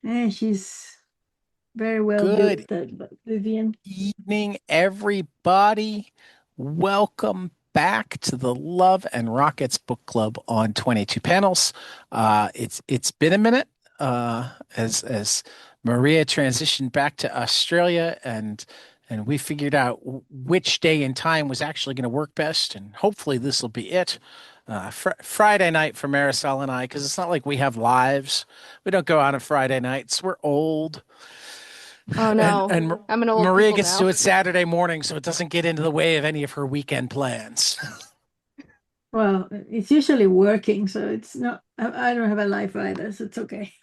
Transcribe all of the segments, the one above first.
She's very well built, Good that Vivian. evening, everybody. Welcome back to the Love and Rockets Book Club on 22 panels. It's been a minute as Maria transitioned back to Australia and we figured out which day and time was actually going to work best, and hopefully this will be it. Friday night for Marisol and I, because it's not like we have lives. We don't go out on Friday nights. We're old. Oh And no, and I'm an old Maria people gets to now. it Saturday morning, so it doesn't get into the way of any of her weekend plans. Well, it's usually working, so it's not. I don't have a life either, so it's okay.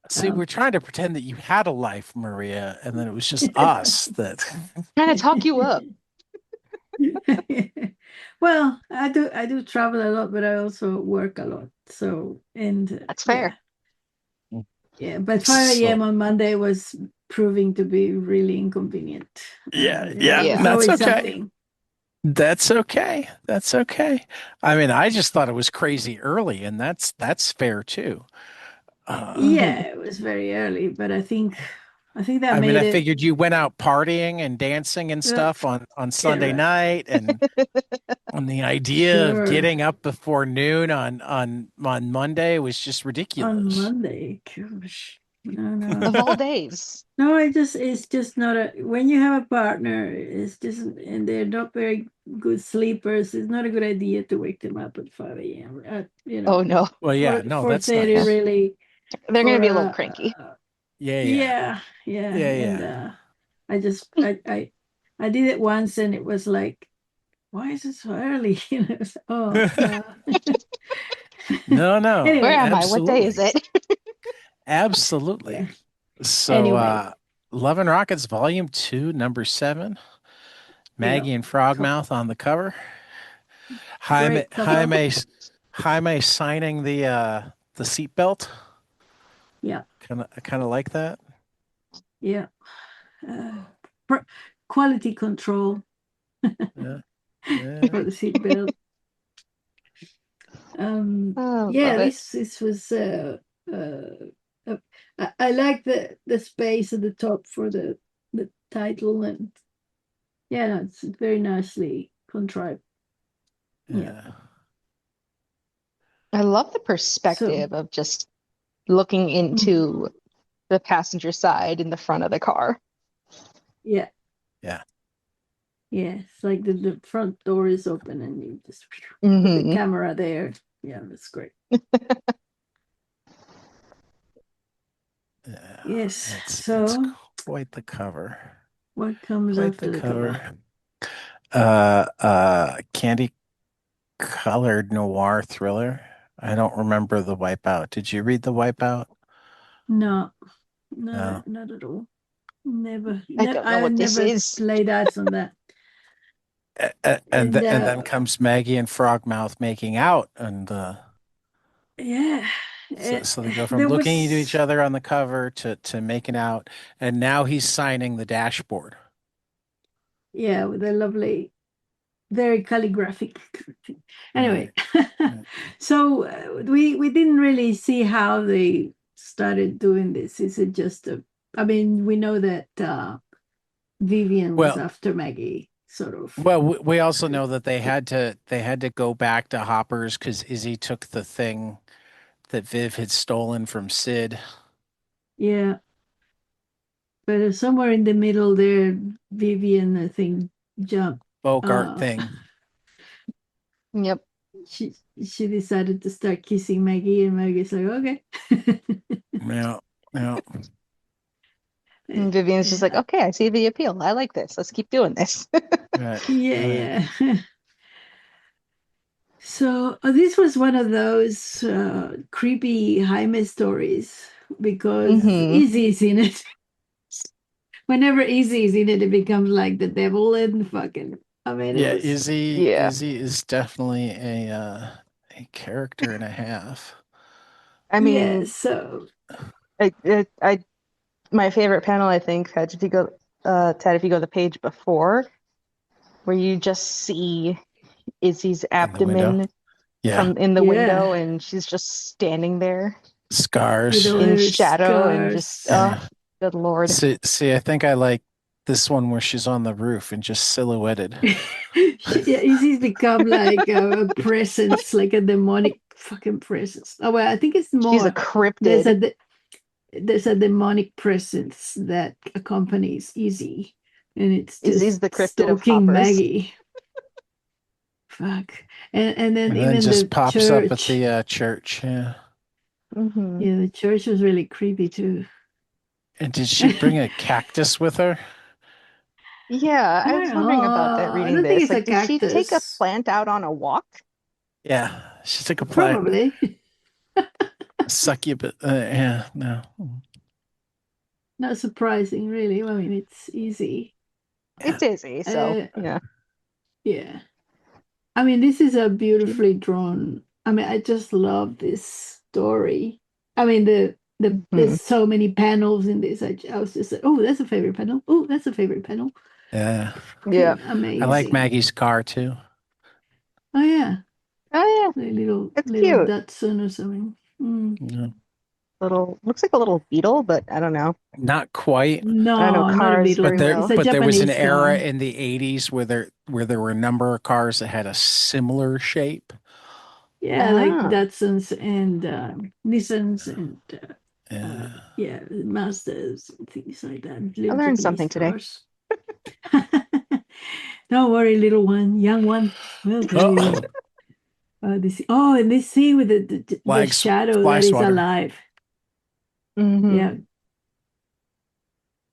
See, Um, we're trying to pretend that you had a life, Maria, and then it was just us that. Trying to talk you up. well, I do travel a lot, but I also work a lot. So and That's yeah, fair. yeah. But 5 a.m. So on Monday was proving to be really inconvenient. yeah, There yeah, was Yeah. that's always okay. something. That's okay. That's okay. I mean, I just thought it was crazy early, and that's fair too. Yeah, Hmm. it was very early, but I think that I mean, made I it. figured you went out partying and dancing and Uh, stuff on Sunday yeah, night, and the idea of sure. getting up before noon on Monday was just On ridiculous. Monday, gosh, no, no, Of all days. no. It's just not a. When you have a partner, it's just, and they're not very good sleepers. It's not a good idea to wake them up at 5 a.m. Oh no. Well, yeah, Four no, four that's thirty Yeah. nice. really They're gonna for be a little cranky. Yeah, yeah, yeah, yeah, yeah, and yeah. I just I did it once, and it was like, why is it so early? Oh, No, no, Where anyway, am I? What day is absolutely. it? yeah. Absolutely. So, Anyway, Love and Rockets Volume 2, Number 7, yeah, Maggie and co- Frogmouth on the cover. Jaime, great cover. Jaime, Jaime signing the seatbelt. Yeah, Kind of like that. yeah. Uh, pr- Quality control Yeah, yeah, for the seatbelt. Oh, Yeah, love it. this was I like the space at the top for the title, and yeah, no, it's very nicely contrived. Yeah. yeah. I love the So perspective of just looking mhm, into the passenger side in the front of the car. yeah, Yeah. yeah. It's like the front door is open, and you just put the Hmm. camera there. Yeah, that's great. Yeah. Yes. It's So quite the cover. what comes Quite the after the cover? cover. Candy colored noir thriller. I don't remember the Wipeout. Did you read the Wipeout? No, No. not at all. Never, I don't know I what this never is. laid eyes on that. And And and then comes Maggie and Frogmouth making out, and yeah, so they go from there looking at each was, other on the cover to making out, and now he's signing the dashboard. yeah, with a lovely, very calligraphic. Anyway, Right. Right. so we didn't really see how they started doing this. Is it just a? I mean, we know that Vivian was Well, after Maggie, sort of. we also know that they had to go back to Hoppers because Izzy took the thing that Viv had stolen from Sid. Yeah, but somewhere in the middle there, Vivian, I think, jumped. Bogart Uh, thing. Yep. she she decided to start kissing Maggie, and Maggie's like, okay. Yeah. Yeah. And Vivian's just like, Yeah, okay, I see the appeal. I like this. Let's keep doing this. Right. Right. yeah, yeah. So this was one of those creepy Jaime stories because Hmm. Izzy's in it. Whenever Izzy's in it, it becomes like the devil and fucking. I mean, it Yeah, was. Yeah. Izzy is definitely a character and a half. I Yeah, mean, so my favorite panel, I think, had if you go, Ted, if you go the page before, where you just see Izzy's In the window. abdomen Yeah. from in the yeah, window, and she's just standing there. Scars. with all in her shadow and just, scars. oh, Yeah. good Lord. See, I think I like this one where she's on the roof and just silhouetted. Yeah, Izzy's become like a presence, like a demonic fucking presence. Oh well, I think it's She's a more. There's cryptid. a there's a demonic presence that accompanies Izzy, and it's Izzy's just the cryptid of stalking hoppers. Maggie. Fuck, and then And then even just the pops up at church. the church. Yeah. Hmm. Yeah, the church was really creepy too. And did she bring a cactus with her? Yeah, I I don't was know. wondering about that I reading don't think this. it's a Like, did she take a cactus. plant out on a walk? Yeah. She took a plant. Probably Succubus. Yeah, no. not surprising, really. I mean, it's easy. Yeah. It's Izzy, so Uh, yeah. yeah. I mean, this is a beautifully drawn. I mean, I just love this story. I mean, Hmm. there's so many panels in this. I was just like, oh, that's a favorite panel. Oh, that's a favorite panel. Yeah. Yeah. Fucking I like amazing. Maggie's car too. Oh yeah, Oh the little yeah, it's little cute. Datsun or something. Mm. Yeah. Little looks like a little beetle, but I don't know. Not quite, I know No, not a cars, but beetle. there Primo. It's a was an Japanese era car. in the 80s where there were a number of cars that had a similar shape. Yeah, like Ah, Datsuns and Nissans and Yeah. yeah, Mazdas and things like that. I Little learned Japanese something today. cars. Don't worry, little one, young one. We'll tell Oh, you. And this scene with the flags shadow fly that is swatter. alive. Hmm. Yeah,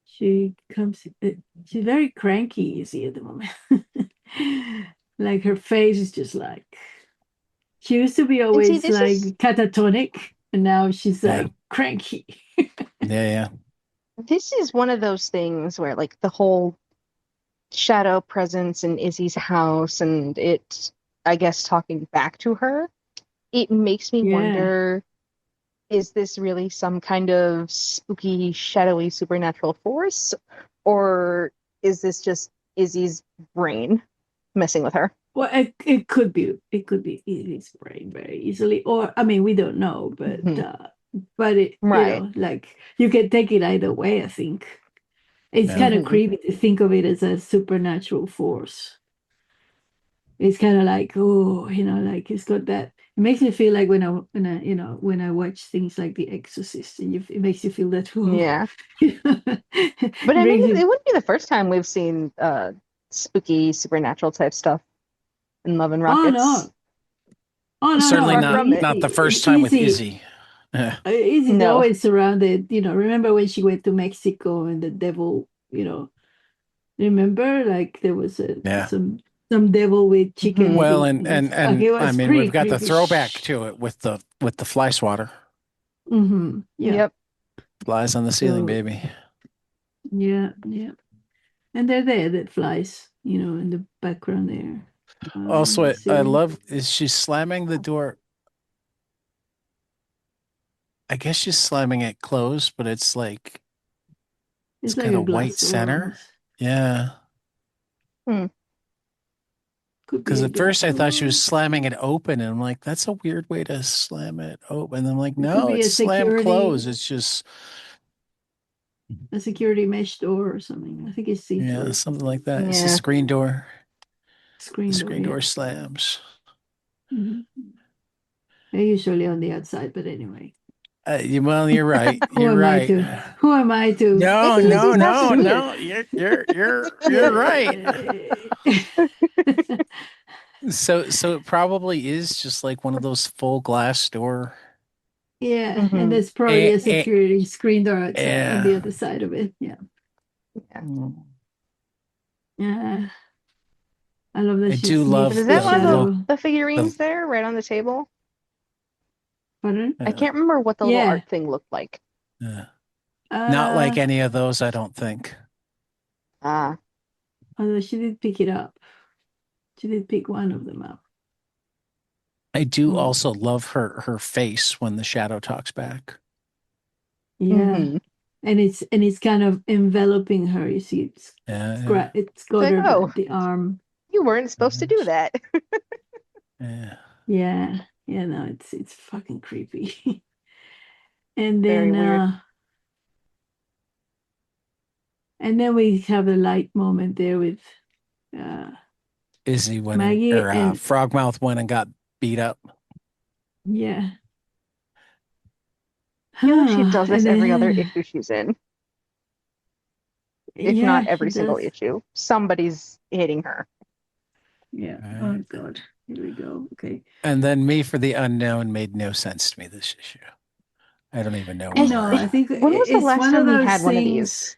she comes. She's very cranky. You see at the moment, like her face is just like she used to be And see, always this like is catatonic, and now she's Yeah. like cranky. Yeah, one of those things where like the whole shadow presence in Izzy's house and it, I guess, talking back to her, it makes me Yeah. wonder, is this really some kind of spooky, shadowy, supernatural force? Or is this just Izzy's brain messing with her? Well, it could be Izzy's brain very easily, or I mean, we don't know, Mhm. but it, Right. like you can take it either way. I think it's yeah. kind of Hmm. creepy to think of it as a supernatural force. It's kind of like, oh, like it's got that. It makes me feel like when I watch things like The Exorcist, and it makes you feel that, oh, Yeah. it But I mean, brings it you. wouldn't be the first time we've seen spooky, supernatural type stuff in Love and Oh Rockets. no, oh no, Certainly Far no, from it. not the first time with Easy. Izzy. Yeah. Izzy's No. always surrounded. Remember when she went to Mexico and the devil. Remember, like there was Yeah. some devil with chickens Hmm. Well, in his. and Okay, it I was mean, we've pretty got the creepy. throwback to it with the fly swatter. Yeah. Yep. Flies on the ceiling, So baby. yeah, yeah. And they're there, that flies, in the background there. Also, The I ceiling. love is she slamming the door. I guess she's slamming it closed, but it's It's like got a a white glass door center. almost. Yeah. Hmm. Could be Because a at glass first I thought she door. was slamming it open, and I'm like, that's a weird way to slam it open. And I'm like, It could no, be it's a slam close. security It's just a security mesh door or something. I think it's yeah, see-through. something like that. It's a Yeah. screen door. The Screen door, screen yeah. door slams. Mhm. They're usually on the outside, but anyway. Well, you're right. Who You're am I right. to? Who am I to? No, Maybe no, Izzy's house is no, weird. no. You're right. Yeah. So it probably is just like one of those full glass door. Yeah, and Hmm. there's probably a Eh, security screen door outside on the yeah. other side of it. Yeah. Yeah. Yeah. I love that I she do But sniffs is love the that one of the shadow. the the figurines there right on the table? Pardon? I uh, can't remember what the little Yeah. art thing looked like. uh, not like Uh, any of those, I don't think. Ah. Although she did pick it up. She did pick one of them up. I do Mm. also love her face when the shadow talks back. Yeah. Hmm. And it's kind of enveloping her. You see, Yeah, it's It's got like, her by oh, the arm. you weren't supposed to do yeah. that. Yeah. Yeah. Yeah, no, it's fucking creepy. And Very then weird. we have a light moment there with uh Izzy went and Maggie or and Frogmouth went and got beat up. yeah. I feel like she does And this every other then issue she's in, if not yeah, she every single does. issue. Somebody's hitting her. Yeah. Oh Right. God. Here we go. Okay. And then Me for the Unknown made no sense to me this issue. I don't even know Has No, why. I think when was the it's last one of time we those had one of things. these?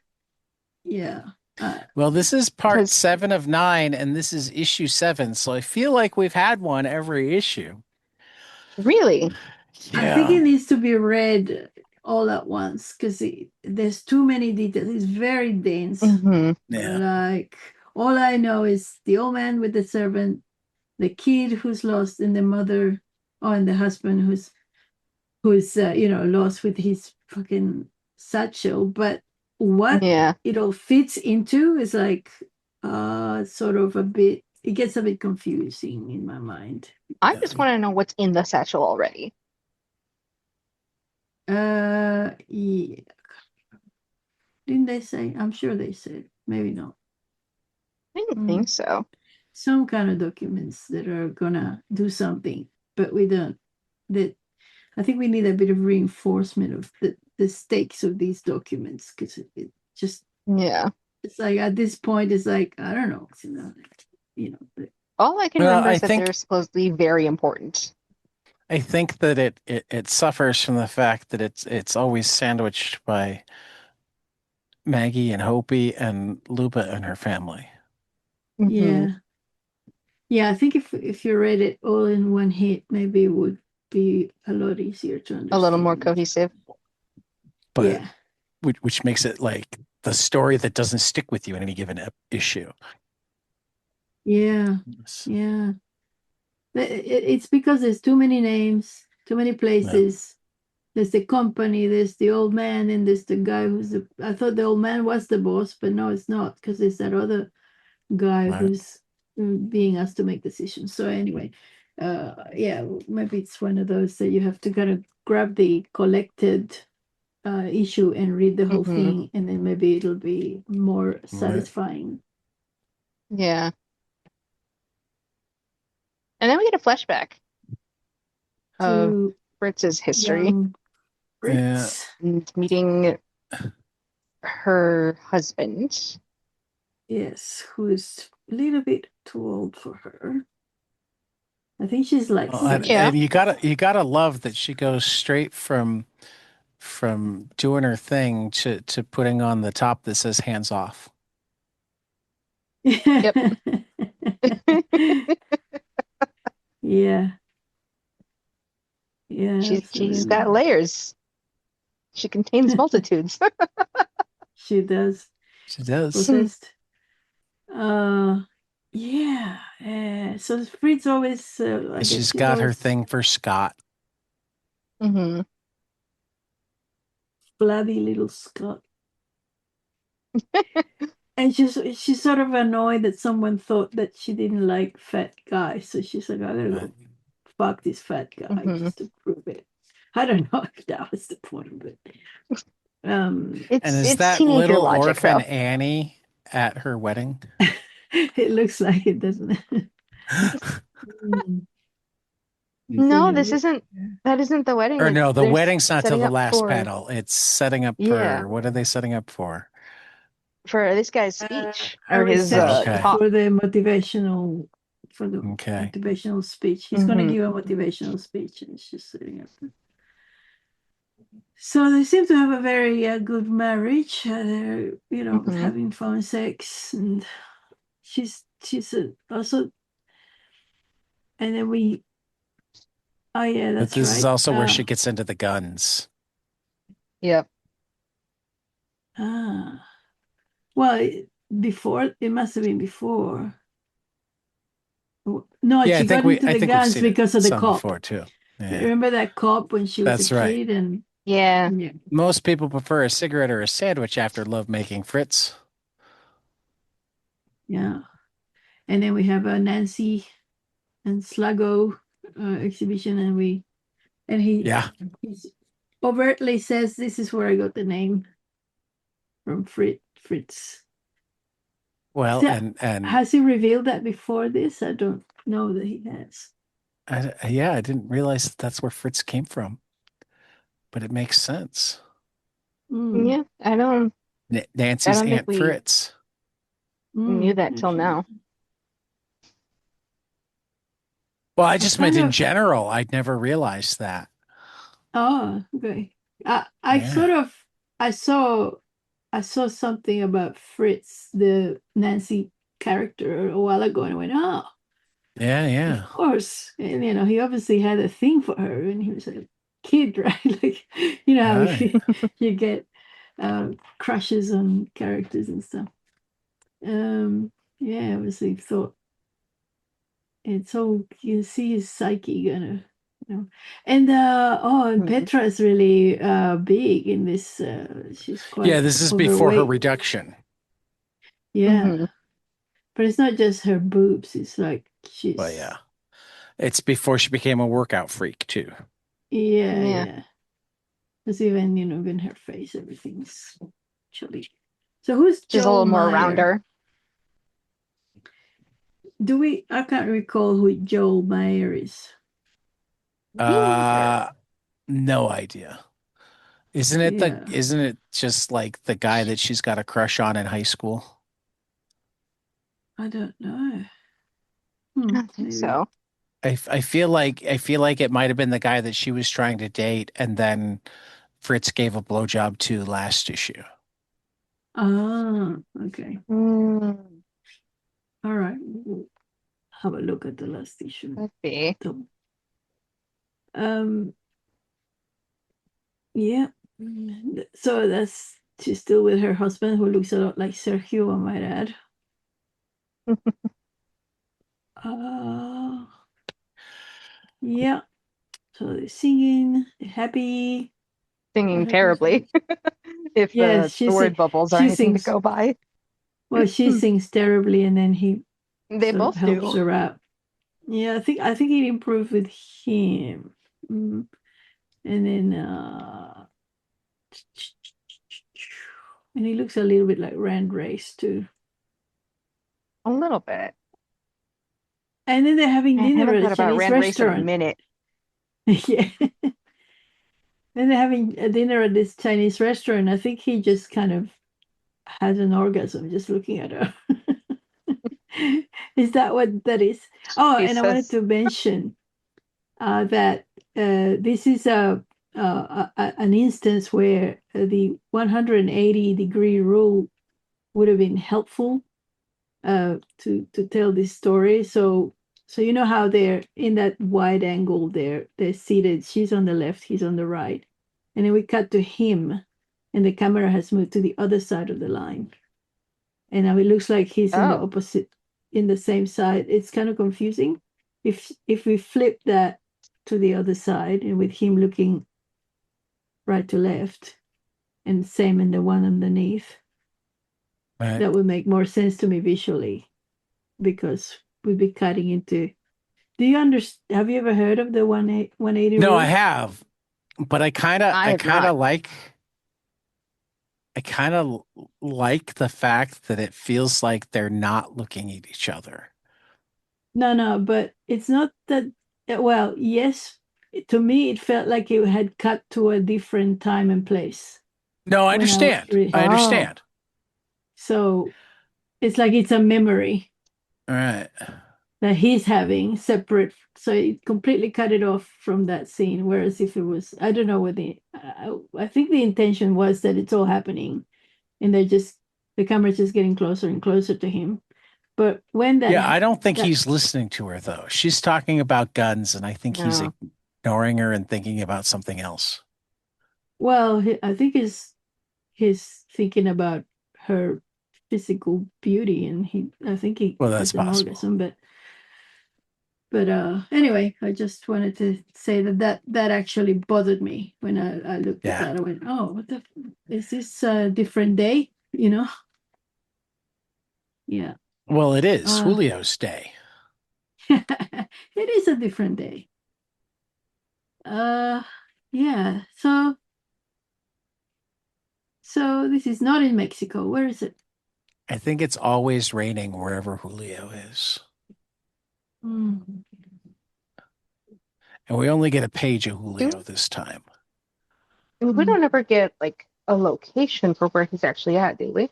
Yeah. Uh, Well, this is part Because 7 of 9, and this is issue 7, so I feel like we've had one every issue. really, I think Yeah. it needs to be read all at once because there's too many details. It's very dense. hmm Yeah. Like all I know is the old man with the servant, the kid who's lost, and the mother, oh, and the husband who's lost with his fucking satchel. But what yeah. it all fits into is like sort of a bit. It gets a bit confusing in my mind. I Yeah. just want to know what's in the satchel already. Yeah. Didn't they say? I'm sure they said. Maybe not. I didn't Mm. think so. Some kind of documents that are gonna do something, but we don't. That I think we need a bit of reinforcement of the stakes of these documents because it just Yeah. it's like at this point it's like I don't know, All I can Well, remember is that they're supposedly very important. I think that it suffers from the fact that it's always sandwiched by Maggie and Hopi and Luba and her family. hmm yeah, yeah. I think if you read it all in one hit, maybe it would be a lot easier to A little more understand. cohesive. But Yeah, which makes it like the story that doesn't stick with you in any given issue. yeah, yeah. It's because there's too many names, too many Yeah, places. There's the company, there's the old man, and there's the guy I thought the old man was the boss, but no, it's not because there's that other guy right. who's being asked to make decisions. So anyway, yeah, maybe it's one of those that you have to kind of grab the collected issue and read the whole hmm thing, and then maybe it'll be more Right. satisfying. Yeah. And then we get a flashback of To Fritz's history young Yeah. Brits. and meeting her husband. Yes, who's a little bit too old for her. I think she's like Well, and, 70. Yeah. and you gotta love that she goes straight from doing her thing to putting on the top that says hands off. Yep. Yeah, yeah, She's got absolutely. layers. She contains multitudes. She does. She does. Possessed. Uh, yeah. So Fritz always, I And guess she's she's got her always thing for Scott. hmm flabby little Scott. And she's sort of annoyed that someone thought that she didn't like fat guys. So she's like, I gotta Right. go fuck this fat guy hmm just to prove it. I don't know if that was the point, but And is It's that teenager little logic orphan though. Annie at her wedding? it looks like it, doesn't it? Mm. It's a No, little this bit. isn't that isn't the wedding. Or It's no, the they're wedding's not till setting the up last for panel. It's setting up yeah, for what are they setting up for? for this guy's uh, speech a or his reception Okay. talk. for the Okay. motivational speech. He's going to hmm give a motivational speech, and she's sitting up there. So they seem to have a very good marriage. They're hmm having fun sex, and she's also. And then we. Oh yeah, But that's this is right. also where she gets into the guns. Yep. Ah, well, before it must have been before. No, Yeah, she got into I the think we've guns seen it because of the some cop. before too. Yeah, Remember that cop when she was a that's right. kid and Yeah. yeah, Most people prefer a cigarette or a sandwich after lovemaking, Fritz. yeah. And then we have a Nancy and Sluggo exhibition, and Yeah. he's overtly says this is where I got the name from Fritz. Well, So, and has he revealed that before this? I don't know that he has. yeah, I didn't realize that that's where Fritz came from, but it makes sense. Mm, Yeah, I Nancy's don't think Aunt we Fritz. knew that till actually. now. Well, I I just meant kind in of, general. I'd never realized that. oh, okay. I Yeah. sort of, I saw, I saw something about Fritz, the Nancy character, a while ago, and I went, oh, Yeah, of yeah. course. And, he obviously had a thing for her, and he was a kid, right? Like, how Right. you get crushes on characters and stuff. Yeah, obviously thought it's so you see his psyche gonna, and and Mhm. Petra is really big in this. She's Yeah, quite this is before her overweight. reduction. Yeah, Mhm. but it's not just her boobs. It's like Well, yeah. she's It's before she became a workout freak, too. yeah, Yeah, yeah. Because even even her face, everything's chubby. So who's she's a Joel little more Meyer? rounder. Do we? I can't recall who Joel Meyer is. Me neither. Uh, no idea. Yeah, Isn't it just like the guy that she's got a crush on in high school? I don't know. I don't think Maybe. so. I feel like it might have been the guy that she was trying to date and then Fritz gave a blowjob to last issue. Ah, okay. Mm, All right. We'll have a look at the last issue. could be. So, um, yeah. So that's she's still with her husband, who looks a lot like Sergio, I might add. Uh, yeah. So they're singing, they're happy. What Singing happens terribly, next? if Yes, the word bubbles are she anything to sings. go by. Well, she sings terribly, and then he They sort of both helps do. her out. Yeah, I think it improved with him. And then and he looks a little bit like Rand Race too. A little bit. And then they're having I dinner haven't at a thought about Chinese Rand Race in a restaurant. minute. Yeah. Then they're having a dinner at this Chinese restaurant. I think he just kind of has an orgasm just looking at her. Is that what that is? Oh, He and I wanted says, to mention that this is an instance where the 180-degree rule would have been helpful to tell this story. So you know how they're in that wide angle, they're seated. She's on the left, he's on the right, and then we cut to him, and the camera has moved to the other side of the line, and now it looks like he's in the "Oh, opposite, in the same side. It's kind of confusing. If we flip that to the other side, and with him looking right to left, and same in the one underneath, Right. that would make more sense to me visually because we'd be cutting into. Do you understand? Have you ever heard of the 180 No, I rule? have, but I have not." I kind of like the fact that it feels like they're not looking at each other. No, no, but it's not that. Well, yes, to me, it felt like it had cut to a different time and place No, I when I was understand. I Oh, understand. so it's like it's a memory All right. that he's having separate. So it completely cut it off from that scene. Whereas if it was, I don't know what I think the intention was that it's all happening and the camera's just getting closer and closer to him. But when Yeah, I don't think that he's listening to her though. She's talking about guns, and I think he's no. ignoring her and thinking about something else. well, I think he's thinking about her physical beauty, and I think he Well, that's has an possible. orgasm. But anyway, I just wanted to say that actually bothered me when I looked at Yeah. that. I went, oh, is this a different day? Yeah. Well, it is Uh Julio's day. it is a different day. Uh yeah. So So this is not in Mexico. Where is it? I think it's always raining wherever Julio is. Mm. And we only get a page of Do Julio this time. we don't ever get like a location for where he's actually at, do we?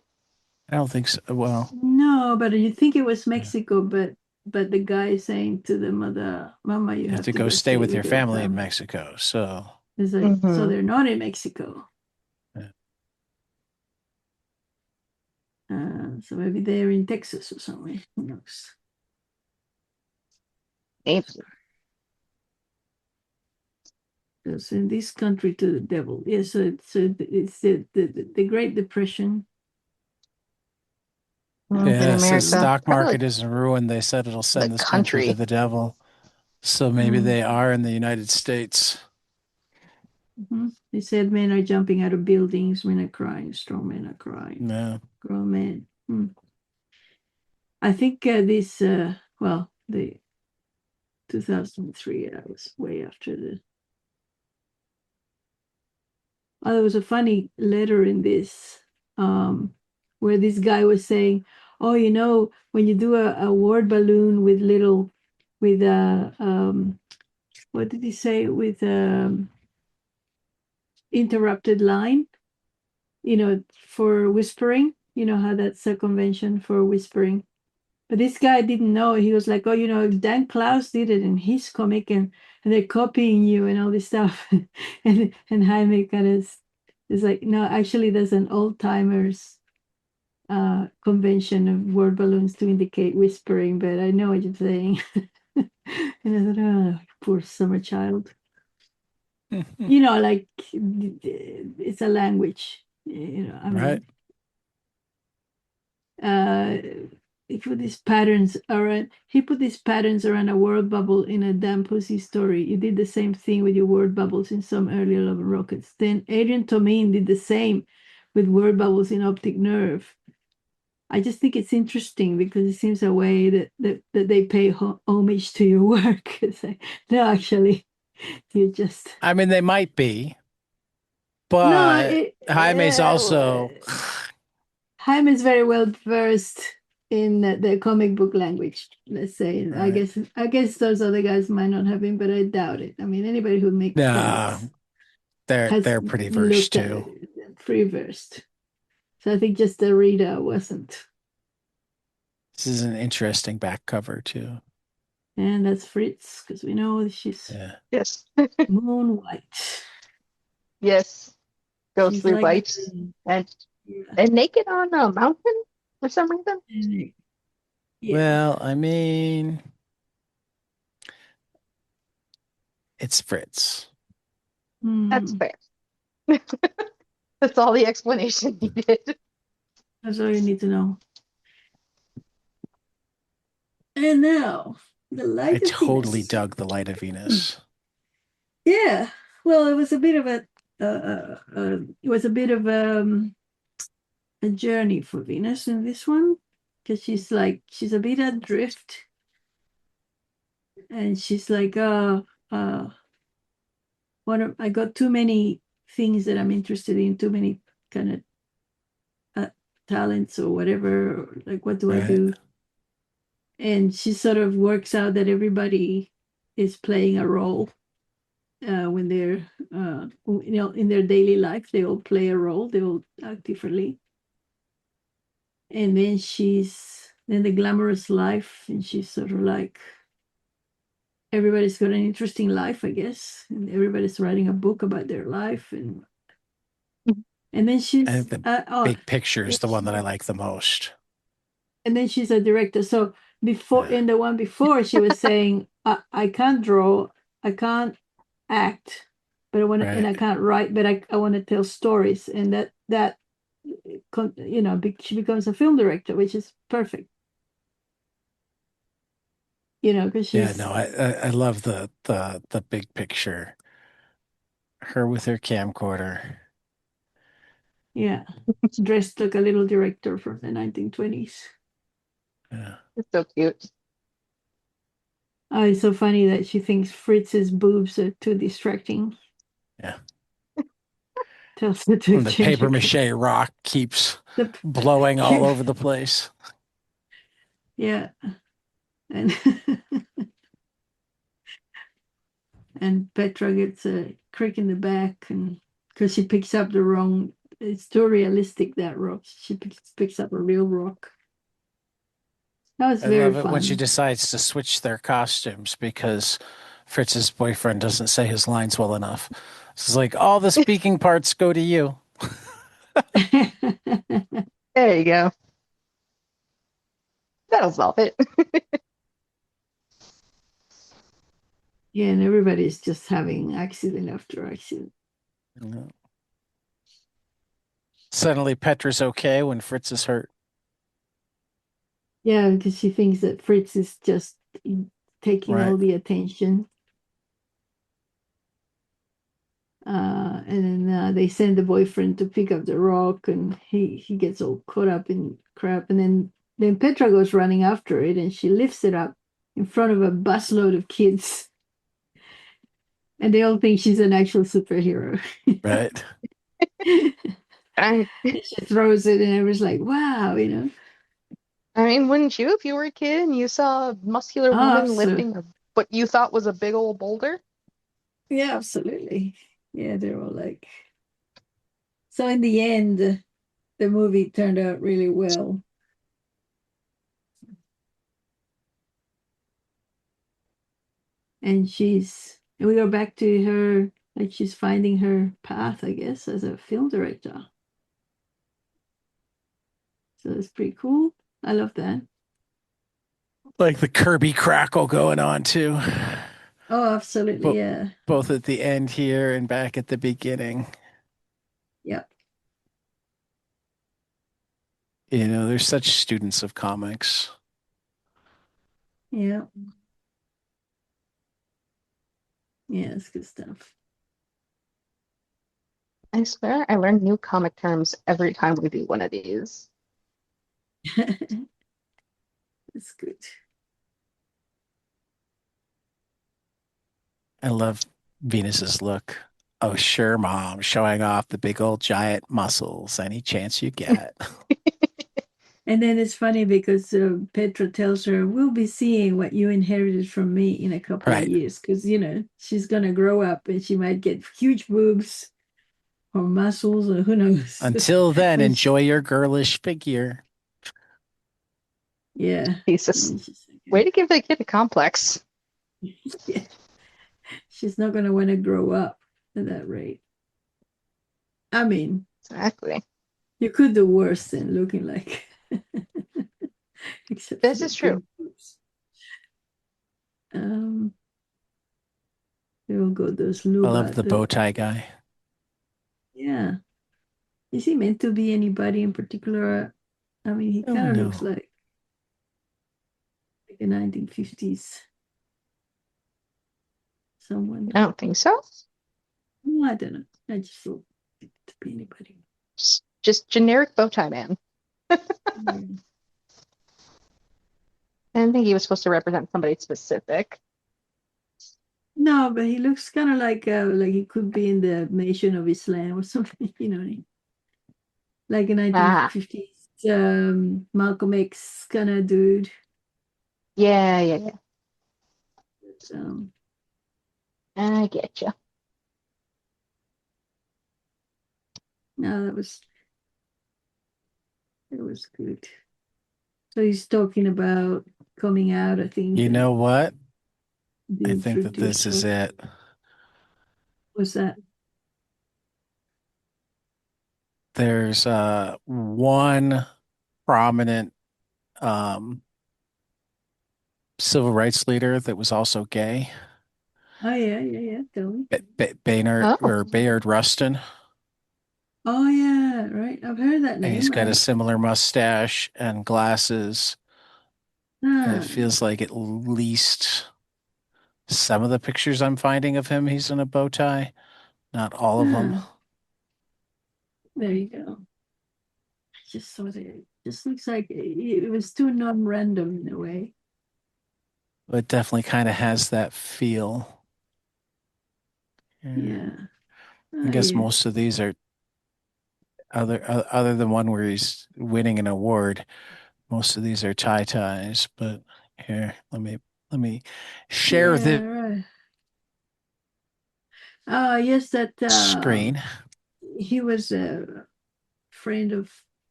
I don't think so. Well, No, but you think it was yeah. Mexico, but the guy is saying to the mother, "Mama, you You have have to to go go stay stay with your with your family in family." Mexico. So, It's like, so Mm-hmm. they're not in Mexico. yeah. So maybe they're in Texas or somewhere. Who knows? Maybe. Because in this country to the devil. Yeah, so it's the Great Depression. In Yeah, so America, stock probably market like is in ruin. They said it'll the send this country to country. the devil. So maybe Mm. they are in the United States. Mm-hmm. They said men are jumping out of buildings, men are crying, strong men are crying, No. grown men. I think the 2003, that was way after the. Oh, there was a funny letter in this where this guy was saying, "Oh, when you do a word balloon with with what did he say, with interrupted line, for whispering, how that's a convention for whispering." But this guy didn't know. He was like, "Oh, Dan Klaus did it in his comic, and they're copying you and all this stuff." and Jaime kind of is like, "No, actually, there's an old timers convention of word balloons to indicate whispering, but I know what you're saying." And I thought, "Oh, poor summer child." Like it's a language. I Right. mean, uh, he put these patterns around a word bubble in a damn pussy story. You did the same thing with your word bubbles in some earlier Love and Rockets. Then Adrian Tomine did the same with word bubbles in Optic Nerve. I just think it's interesting because it seems a way that they pay homage to your work. No, actually, you just I mean, they might be, no. but Jaime's also, Jaime is very well versed in the comic book language. Let's say, right. I guess those other guys might not have been, but I doubt it. I mean, anybody who makes Nah, comics they're has they're pretty versed looked at too. it, free versed. So I think just the reader wasn't. This is an interesting back cover too. And that's Fritz, because we know she's Yeah. Yes. moon white. Yes. She's Ghostly like white the, and yeah, naked on a mountain for some reason. yeah. Well, I mean, it's Fritz. That's Hmm. fair. That's all the explanation needed. That's all you need to know. And now, the I light of totally Venus. dug the Light of Venus. Yeah, well, it was a bit of it was a bit of a journey for Venus in this one, because she's a bit adrift, and she's like, uh, I got too many things that I'm interested in, too many kind of uh, talents or whatever. Like, what do I Right. do? And she sort of works out that everybody is playing a role when they're in their daily life. They all play a role, they all act differently. And then the glamorous life, and she's sort of like, everybody's got an interesting life, I guess, and everybody's writing a book about their life. And then I she's think the oh big picture is and the one that I like the most. then she's a director. So before, Yeah. in the one before, she was saying, I can't draw, I can't act, but Right. I can't write, but I want to tell stories. And that she becomes a film director, which is perfect, because Yeah, she's, no, I love the big picture. Her with her camcorder. yeah, dressed like a little director from the 1920s. Yeah. It's so cute. Oh, it's so funny that she thinks Fritz's boobs are too distracting. Yeah. tells her to And the change her paper clothes. mache rock keeps The, blowing all over the place. yeah, and and Petra gets a crick in the back, and because she picks up the wrong. It's too realistic, that rock. She picks up a real rock. That was I very love it when she fun. decides to switch their costumes because Fritz's boyfriend doesn't say his lines well enough. So it's like all the speaking parts go to you. There you go. That'll solve it. Yeah, and everybody's just having accident after accident. Suddenly Petra's okay when Fritz is hurt. Yeah, because she thinks that Fritz is just taking Right. all the attention. And then they send the boyfriend to pick up the rock, and he gets all caught up in crap. And then Petra goes running after it, and she lifts it up in front of a busload of kids, and they all think she's an actual superhero. Right. I, She throws it, and everyone's like, "Wow!" I mean, wouldn't you if you were a kid and you saw a muscular Oh, woman absolutely. lifting what you thought was a big old boulder? Yeah, absolutely. Yeah, they're all like. So in the end, the movie turned out really well. And we go back to her, like she's finding her path, I guess, as a film director. So it's pretty cool. I love that. Like the Kirby crackle going on too. Oh, absolutely. But Yeah. both at the end here and back at the beginning. Yeah. They're such students of comics. Yeah. Yeah, it's good stuff. I swear I learn new comic terms every time we do one of these. It's good. I love Venus's look. Oh, sure, mom, showing off the big old giant muscles any chance you get. And then it's funny because Petra tells her, "We'll be seeing what you inherited from me in a couple of Right. years." Because, she's going to grow up and she might get huge boobs or muscles or who knows. Until then, When she, enjoy your girlish figure. yeah. Jesus. And she's Way like, to give the kid a complex. yeah, she's not going to want to grow up at that rate. I mean, Exactly. you could do worse than looking like, except for This the is true. big boobs. Um, there will go those I love Luba. the bow tie guy. Yeah. Is he meant to be anybody in particular? I mean, he Oh, kind of looks no. like a 1950s someone. I don't think so. No, I don't know. I just thought it could be anybody. Just generic bow tie man. Yeah. I didn't think he was supposed to represent somebody specific. No, but he looks kind of like he could be in the Nation of Islam or something, like a Ah, 1950s Malcolm X kind of dude. yeah, yeah, yeah. Um, I get you. no, that was good. So he's talking about coming out, I think, You and know what? I being think true that to this is yourself. it. What's that? There's one prominent um, civil rights leader that was also gay, Oh yeah, yeah, yeah. Tell me. Baynard Oh, or Bayard Rustin. Oh yeah, right. I've heard that And he's name, got a right? similar mustache and glasses. And it Ah, feels like at least some of the pictures I'm finding of him, he's in a bow tie. Not all of them, ah, there you go. I just saw it. Just looks like it was too non-random in a way. but it definitely kind of has that feel. Yeah. Yeah. I Oh guess yeah. most of these are other than one where he's winning an award. Most of these are ties, but here, let me share Yeah, this right. Yes, that screen. he was a friend of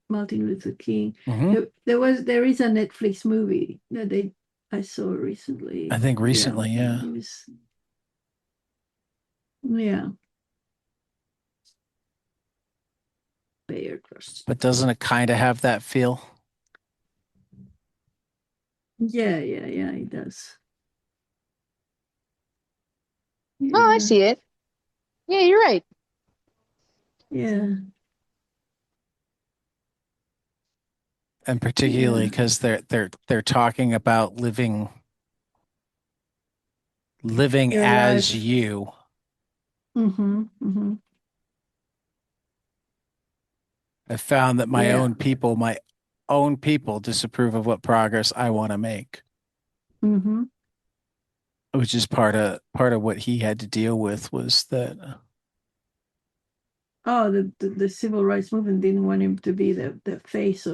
Martin Luther King. Hmm. There is a Netflix movie that they I saw I recently. think Yeah, recently, yeah. he was. Yeah, Bayard Rustin. But doesn't it kind of have that feel? Yeah, yeah, yeah. He does. Oh, I Yeah, see it. Yeah, you're right. yeah, And particularly yeah. because they're talking about living Your as life. you. Mm-hmm. Mm-hmm. I found that Yeah. my own people disapprove of what progress I want to make, Mm-hmm. which is part of what he had to deal with was that Oh, the civil rights movement didn't want him to be the face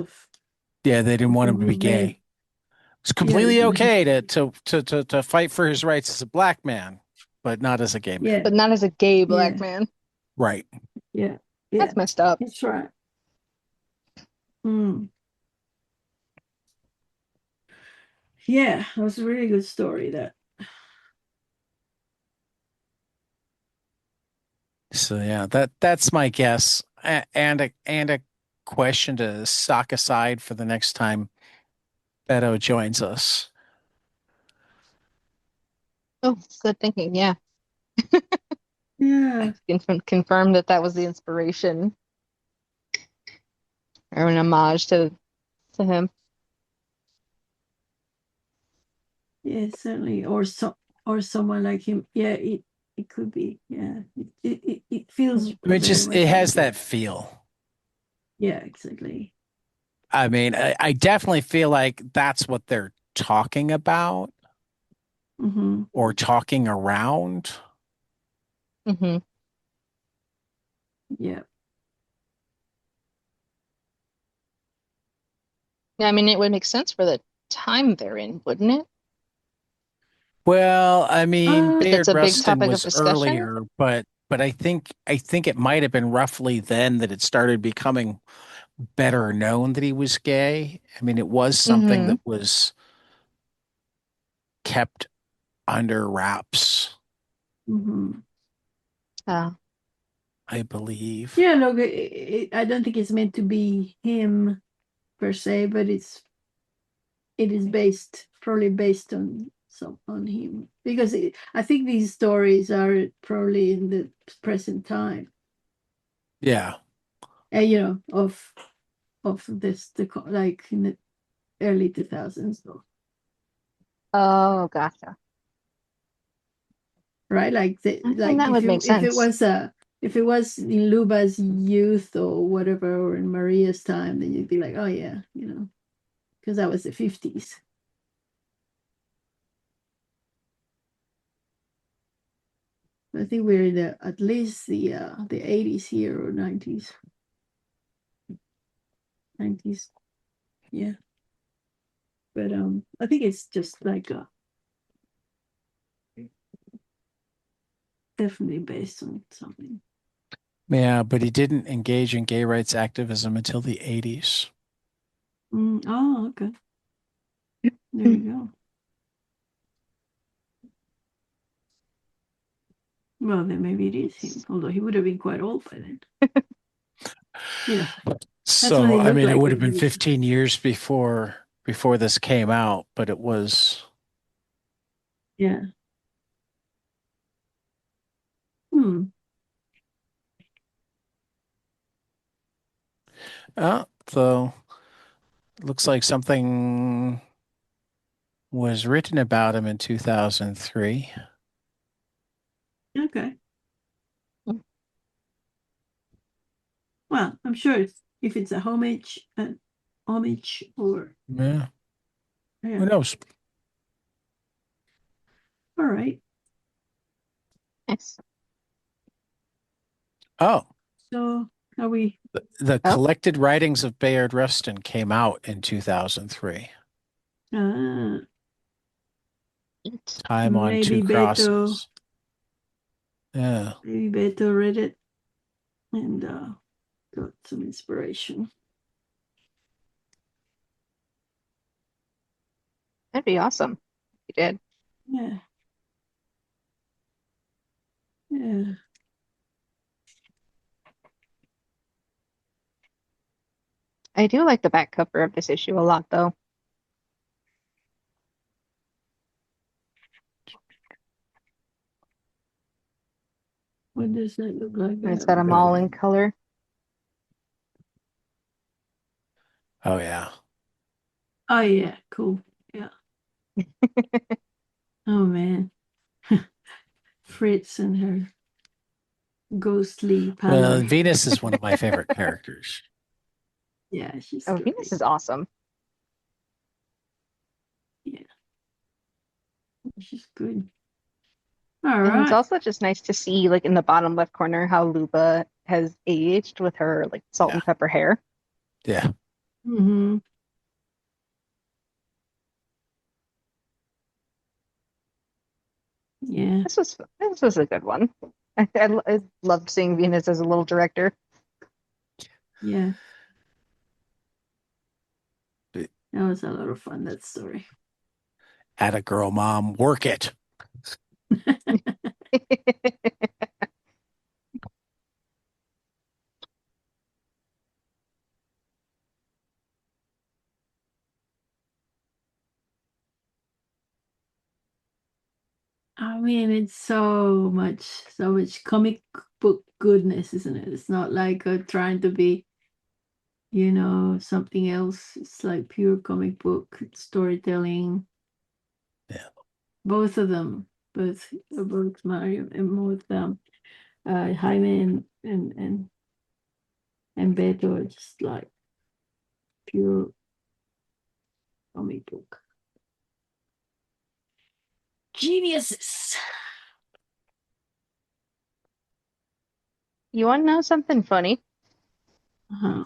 yeah, they didn't of want the him to be movement. gay. It's Yeah, they completely didn't have. okay to fight for his rights as a black man, but not as a gay man. Yeah, But not as a gay black yeah, man. Right. yeah, yeah. That's messed up. That's right. Mm. Yeah, that was a really good story. That. So yeah, that's my guess. And a question to sock aside for the next time Beto joins us. Oh, good thinking. Yeah. I Yeah, can confirm that that was the inspiration or an homage to him. yeah, certainly. Or someone like him. Yeah, it could be. Yeah, it feels I mean, very just it much has like that it. feel. Yeah, exactly. I mean, I definitely feel like that's what they're talking about Mm-hmm. or talking around. Hmm. Yeah. Yeah, I mean, it would make sense for the time they're in, wouldn't it? Well, I mean, If it's Bayard a big Rustin topic of was discussion. earlier, but I think it might have been roughly then that it started becoming better known that he was gay. I mean, it was something Hmm. that was kept under wraps, Mm-hmm. Uh, I believe. Yeah, look, I don't think it's meant to be him per se, but it is probably based on on him because I think these stories are probably in the present time, Yeah. of this like in the early 2000s, oh, gotcha. right? I mean, Like that would make sense. if it was in Luba's youth or whatever, or in Maria's time, then you'd be like, oh yeah, because that was the 50s. I think we're in at least the 80s here, or 90s. 90s. Yeah. But I think it's just like definitely based on something. Yeah, but he didn't engage in gay rights activism until the 80s. Oh, okay. There you go. Well, then maybe it is him, although he would have been quite old by then. You know, that's what So, he I looked mean, it like would have when he been was. 15 years before this came out, but it was Yeah. Hmm. so looks like something was written about him in 2003. Okay. Well, I'm sure if it's a homage, or Yeah, yeah. who knows? All right. Nice. Oh, So Are we? The Oh, collected writings of Bayard Rustin came out in 2003. Ah, neat. Time on Two maybe Beto, Crosses. Yeah. maybe Beto read it and got some inspiration. That'd be awesome. You did. Yeah, yeah. I do like the back cover of this issue a lot, though. What does that look like? And it's got them all in color. Oh yeah. Oh yeah, cool. Yeah. Oh man, Fritz and her ghostly Well, pallor. Venus is one of my favorite characters. Yeah, she's Oh, Venus great. is awesome. Yeah, she's good. All And it's right. also just nice to see, like, in the bottom left corner, how Luba has aged with her, like, salt Yeah. and pepper hair. Yeah. Mm-hmm. Yeah, This was a good one. I loved seeing Venus as a little director. yeah. That was a lot of fun, that story. At a girl, mom, work it. I mean, it's so much comic book goodness, isn't it? It's not like trying to be, something else. It's like pure comic book storytelling. Yeah. Both of them, both Mario and both Jaime and Beto are just like pure comic book geniuses. You want to know something funny? Uh-huh.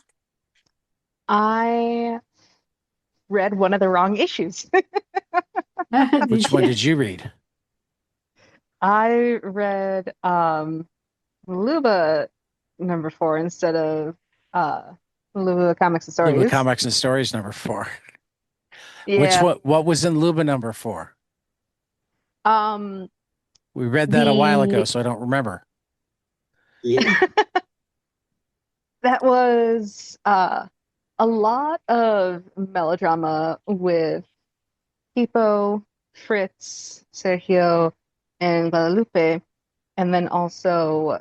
I read one of the wrong issues. Which Did one you? did you read? I read Luba #4 instead of uh Luba Comics and Luba Stories. Comics and Stories #4. Which Yeah. what was in Luba #4? Um We read that a while ago, the so I don't remember. Yeah. that was a lot of melodrama with Hippo, Fritz, Sergio, and Guadalupe, and then also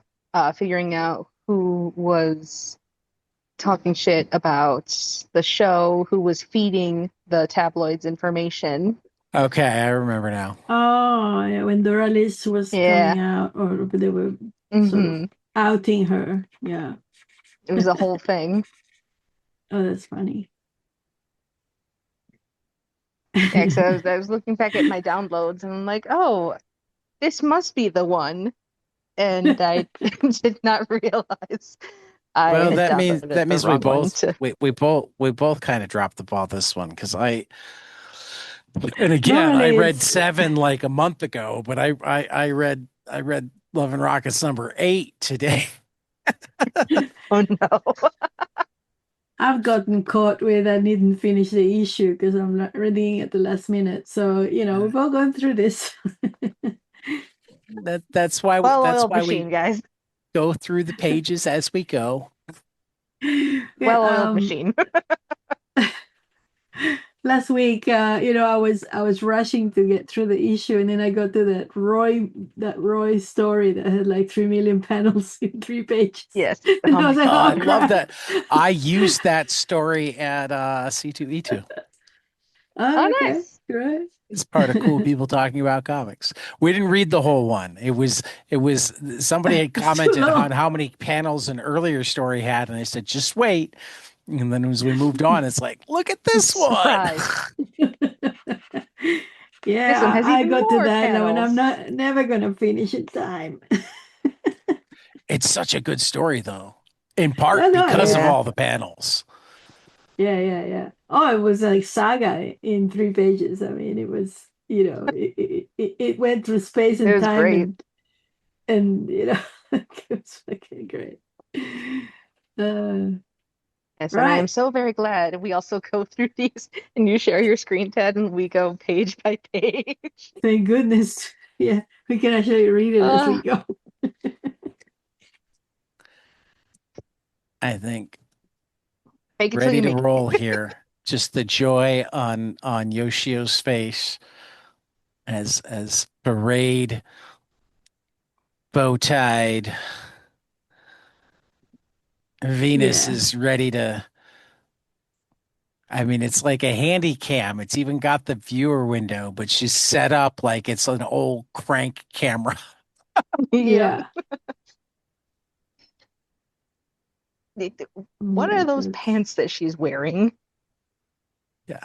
figuring out who was talking shit about the show, who was feeding the tabloids information. Okay, I remember now. Oh, yeah, when Doralis was coming Yeah. out, or they were sort of hmm outing her. Yeah. It was a whole thing. Oh, that's funny. Yeah, because I was looking back at my downloads and I'm like, oh, this must be the one. And I did not realize I Well, had that downloaded the means we wrong one both to. we both kind of dropped the ball this one because and again I Normally read it's 7 like a month ago, but I read Love and Rockets #8 today. Oh no. I've gotten caught with I didn't finish the issue because I'm not reading at the last minute. So, we've all gone through this. That's why that's Well-oiled why machine, we guys. go through the pages as we go. Yeah, Well-oiled machine. last week, I was rushing to get through the issue, and then I got to that Roy story that had like 3 million panels in 3 pages, Yes. and Oh I my was like, I "Oh God. love crap!" that. I used that story at C2E2. Oh, Oh, okay, nice. great. It's part of cool people talking about comics. We didn't read the whole one. It was somebody had It's too commented on long. how many panels an earlier story had, and I said, just wait. And then as we moved on, it's like, look at this one. Surprise. This one Yeah, has I even got to more that now, and I'm panels. never gonna finish in time. It's such a good story, though. in part No, because of Yeah. all the panels. yeah. Oh, it was like saga in 3 pages. I mean, it was, it went through space It and was time great. and it was fucking great. Uh, Yes, and I am right. so very glad we also go through these and you share your screen, Ted, and we go page by page. Thank goodness. Yeah, we can actually read it as we Uh, go. I think Fake it till ready you to make it. roll here. Just the joy on Yoshio's face as parade bow tied Venus Yeah, is ready to. I mean, it's like a handy cam. It's even got the viewer window, but she's set up like it's an old crank camera. Yep. yeah. Oh What my are those gosh. pants that she's wearing? Yeah.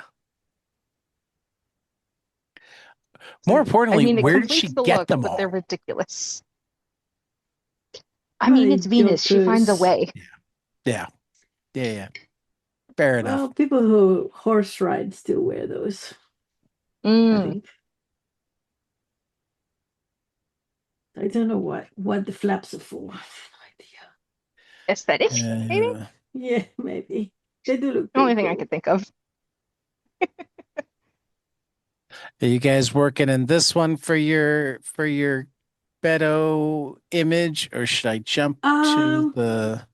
More So, I importantly, mean, it where did she completes the get look, them but they're all? ridiculous. I mean, probably it's Venus. She finds a jokers. way. Yeah. Yeah. Yeah. Fair enough. Well, people who horse ride still wear those, I Mm, think. I don't know what the flaps are for. I have no idea. aesthetic, maybe? Uh, Yeah, maybe. They do look The pretty only thing I cool. could think of. are you guys working in this one for your Beto image, or should I jump to Um, the?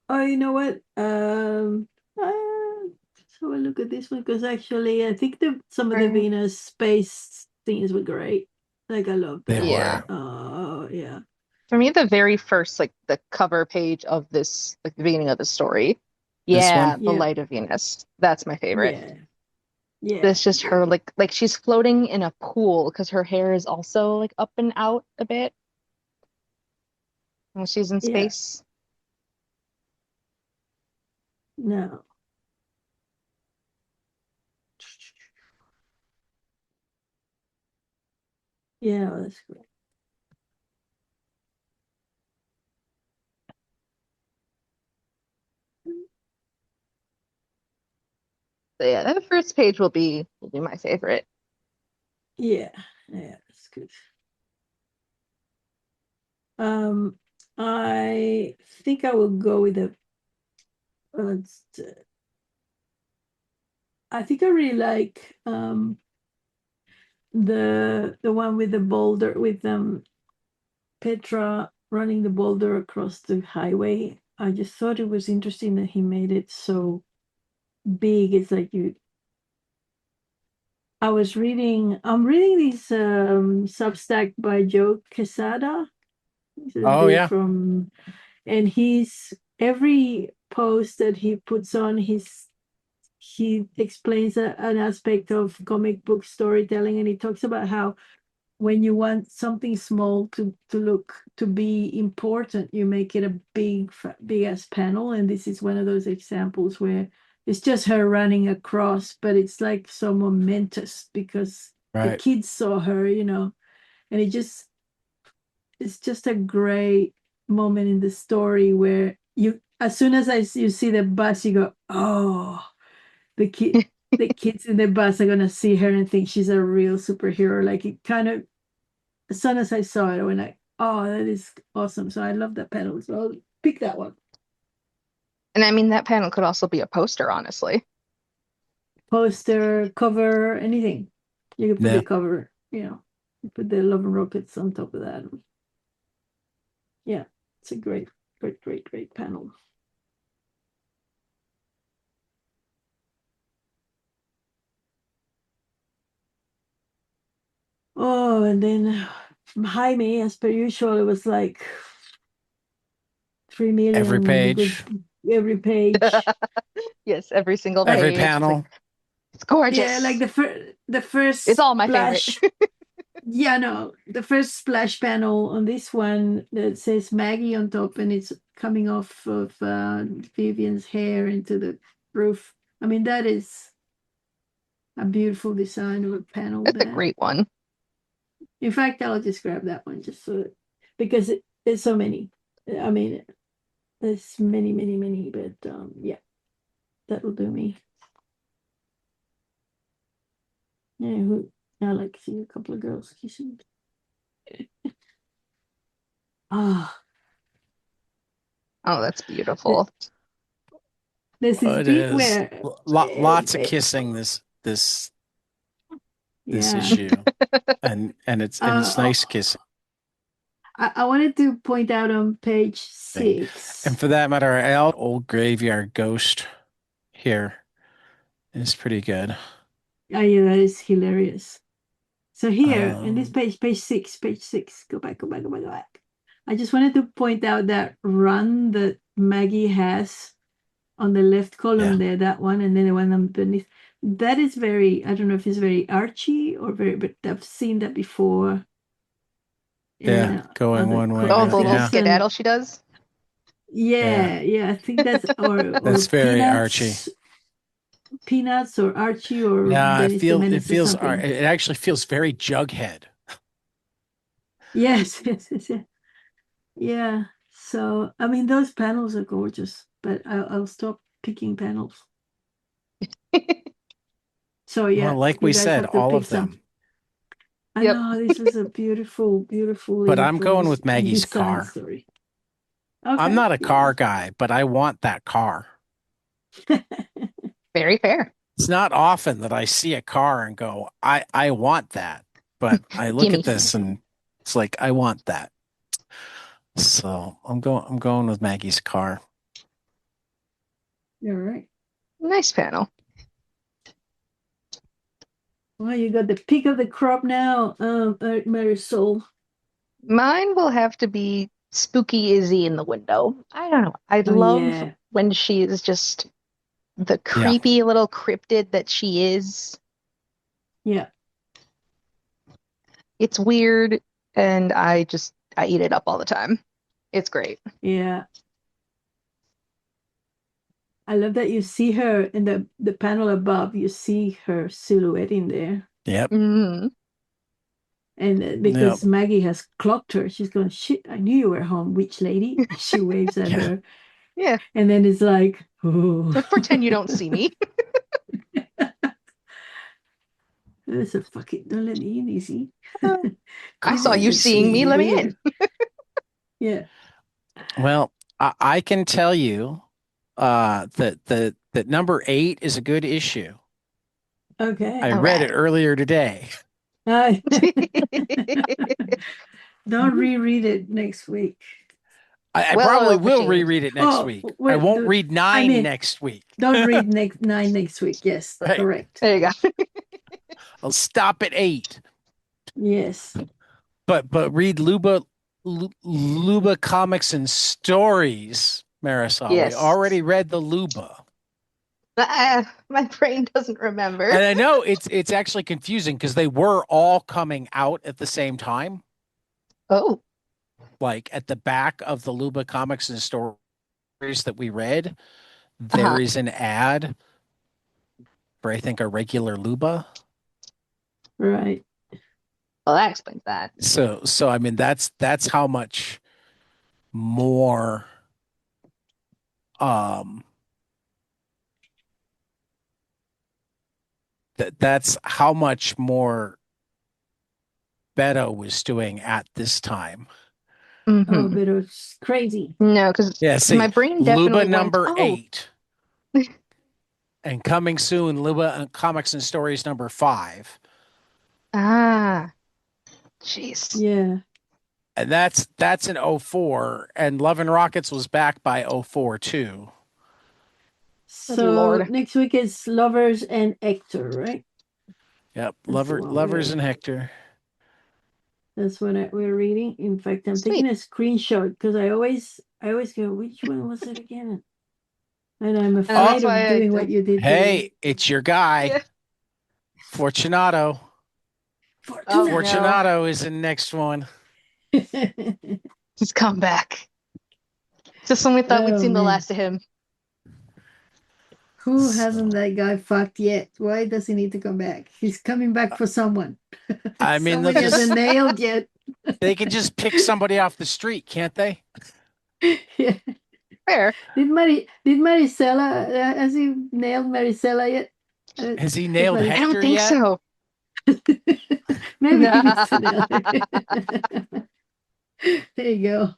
oh, you know what? Let's have a look at this one because actually, I think some of the Right. Venus space things were great. Like I love They that. Yeah. were Oh, yeah, For me, the very first, like the cover page of this, like the beginning of the story. this one. Yeah, the yeah, Light of Venus. That's my favorite. yeah, yeah. That's just her, Great. like she's floating in a pool because her hair is also like up and out a bit when she's in Yeah. space. No. Yeah, that's great. So yeah, the first page will be my favorite. Yeah, yeah, that's good. Um, I think I will go with the. Let's. I think I really like the one with the boulder with Petra running the boulder across the highway. I just thought it was interesting that he made it so big. It's like you. I'm reading this Substack by Joe Quesada. He's a Oh dude yeah, from, and he's every post that he puts on, he explains an aspect of comic book storytelling, and he talks about how when you want something small to look to be important, you make it a big ass panel. And this is one of those examples where it's just her running across, but it's like so momentous because the right. kids saw her, and it's just a great moment in the story where as soon as you see the bus, you go, oh, the kid the kids in the bus are gonna see her and think she's a real superhero. Like it kind of, as soon as I saw it, I went like, oh, that is awesome. So I love that panel. So I'll pick that one. And I mean, that panel could also be a poster, honestly. Poster, cover, anything. You can put Yeah. the cover, you put the Love and Rockets on top of that. Yeah, it's a great panel. Oh, and then Jaime, as per usual, it was like 3 Every million good page, every page. Yes, every single Like, every page. It's like, panel. it's yeah, like gorgeous. the It's first all my favorite. splash. Yeah, no, the first splash panel on this one that says Maggie on top, and it's coming off of Vivian's hair into the roof. I mean, that is a beautiful design of a panel It's a there. great one. In fact, I'll just grab that one just because there's so many. I mean, There's many, many, many, but yeah, that will do me. Yeah, I like seeing a couple of girls kissing. Ah, Oh, that's the, beautiful. there's this It bit is. where Lots of kissing this yeah. issue. And it's Uh, nice kissing. I wanted to point out on page And 6. for that matter, old graveyard ghost here is pretty good. Oh yeah, that is hilarious. So here in this Um, page 6, go back, go back, go back, go back. I just wanted to point out that run that Maggie has on the left column yeah, there, that one, and then the one underneath. That is very, I don't know if it's very Archie or very, but I've seen that before in yeah, going other one way, Oh, I the but think little yeah, it's an skedaddle she does. yeah, yeah, I think that's or that's very Archie. Peanuts or Archie or No, Dennis the it Menace or feels something. it actually feels very Jughead. Yes, yes, yes, yes. Yeah. So I mean those panels are gorgeous, but I'll stop picking panels. So Well, yeah, like you we guys said, have to all pick of some. them. I Yep. know this is a beautiful, But beautifully I'm going voiced with and Maggie's designed car. story. I'm Okay, not a yeah. car guy, but I want that car. Very fair. It's not often that I see a car and go, I want that. But I look at Gimme. this and it's like I want that. So I'm going with Maggie's car. All right. Nice panel. Well, you got the pick of the crop now, Marisol. Mine will have to be Spooky Izzy in the window. I don't know. I Oh love yeah, when she is just the Yeah. creepy little cryptid that she is. yeah, It's weird, and I eat it up all the time. It's great. yeah. I love that you see her in the panel above. You see her silhouette in there, Yep. Mm. and Yep. because Maggie has clocked her, she's going, "Shit, I knew you were home, witch lady." She waves at Yeah. her, Yeah. and then it's like, oh, Pretend you don't see me. that's a fucking don't let me in, easy. I Come saw on, you witch seeing lady, me. you're Let me in. here. Yeah. Well, I can tell you that number 8 is a good issue. I Okay. All read it right. earlier today. Uh, don't reread it next week. I Well probably oiled will machine. reread it next Oh, week. I well, won't read I 9 mean, next week. don't read next 9 next week. Yes, Right. correct. There you go. I'll stop at 8. Yes. But read Luba comics and stories, Marisol. We Yes. already read the Luba. My brain doesn't remember. And I know it's actually confusing because they were all coming out at the same time. Oh. Like at the back of the Luba comics and stories that we read, there Uh-huh. is an ad for I think a regular Luba. Right. Well, that explains that. So I mean that's how much more um that's how much more Beto was doing at this time. Oh, Hmm. but it's crazy. No, because Yeah, my see, brain Luba definitely went, number oh, 8 and coming soon, Luba Comics and Stories number 5. ah, jeez. Yeah. And that's in '04, and Love and Rockets was back by '04 too. Good So Lord. next week is Lovers and Hector, right? Yep, That's the one Lovers and Hector. that's what we're reading. In fact, I'm taking Sweet. a screenshot because I always go, which one was it again? And I'm I know Oh, afraid that's of why doing what you did there. hey, it's your guy, yeah. Fortunato. Oh Fortunato. no. Fortunato is the next one. He's come back. Just when we thought we'd Oh seen the man. last of him. Who hasn't So, that guy fucked yet? Why does he need to come back? He's coming back for someone. I mean, Someone he hasn't nailed yet. they can just pick somebody off the street, can't they? Yeah. Fair. Did Marisela has he nailed Marisela yet? Has he Did nailed I don't Hector think yet? so. Maybe he needs to nail God, it. There you go.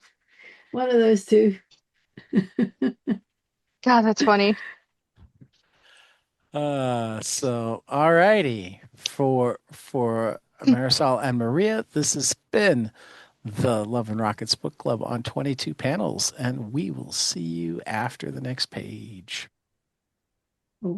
One of those two. that's funny. So all righty. For Marisol and Maria, this has been the Love and Rockets Book Club on 22 panels, and we will see you after the next page. Oh,